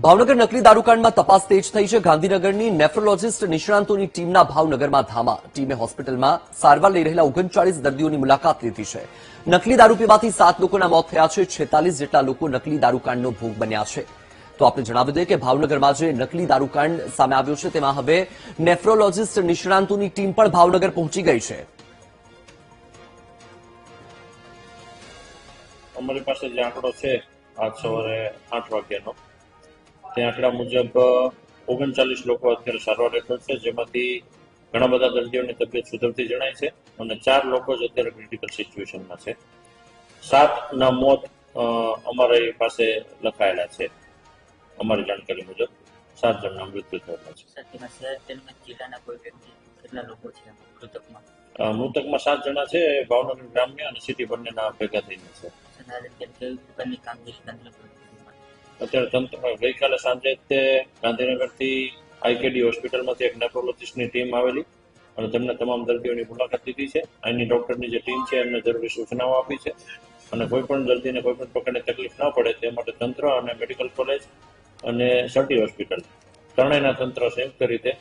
ભાવનગર નકલી દારૂકાંડમાં તપાસ તેજ થઈ છે. ગાંધીનગરની નેફ્રોલોજીસ્ટ નિષ્ણાંતોની ટીમના ભાવનગરમાં ધામા. ટીમે હોસ્પિટલમાં સારવાર લઈ રહેલા 39 દર્દીઓની મુલાકાત લીધી છે. નકલી દારૂ પીવાથી 7 લોકોના મોત થયા છે. 46 જેટલા લોકો નકલી દારૂકાંડનો ભોગ બન્યા છે. તો આપણે જણાવી દઈએ કે ભાવનગરમાં જે નકલી દારૂકાંડ સામે આવ્યો છે તેમાં હવે નેફ્રોલોજીસ્ટ નિષ્ણાંતોની ટીમ પણ ભાવનગર પહોંચી ગઈ છે. અમારી પાસે જે આંકડો છે આજ સવારે 8 વાગ્યાનો, તે આંકડા મુજબ 39 લોકો અત્યારે સારવાર હેઠળ છે, જેમાંથી ઘણા બધા દર્દીઓની તબિયત સુધરતી જણાય છે અને 4 લોકો જ અત્યારે ક્રિટિકલ સિચ્યુએશનમાં છે. 7ના મોત અમારી પાસે લખાયેલા છે. અમારી જાણકારી મુજબ 7 જણના મૃત્યુ થયેલા છે. મૃતકમાં 7 જણા છે, ભાવનગર ગ્રામ્ય અને સિટી બંનેના ભેગા થઈને છે. અત્યારે તંત્ર ગઈકાલે સાંજે તે ગાંધીનગરથી આઈકેડી હોસ્પિટલમાંથી એક નેફ્રોલોજીસ્ટની ટીમ આવેલી અને તેમને તમામ દર્દીઓની મુલાકાત લીધી છે. અહીંની ડોક્ટરની જે ટીમ છે એમને જરૂરી સૂચનાઓ આપી છે અને કોઈ પણ દર્દીને કોઈ પણ પ્રકારની તકલીફ ન પડે તે માટે તંત્ર અને મેડિકલ કોલેજ અને સટી હોસ્પિટલ ત્રણેયના તંત્ર સંયુક્ત રીતે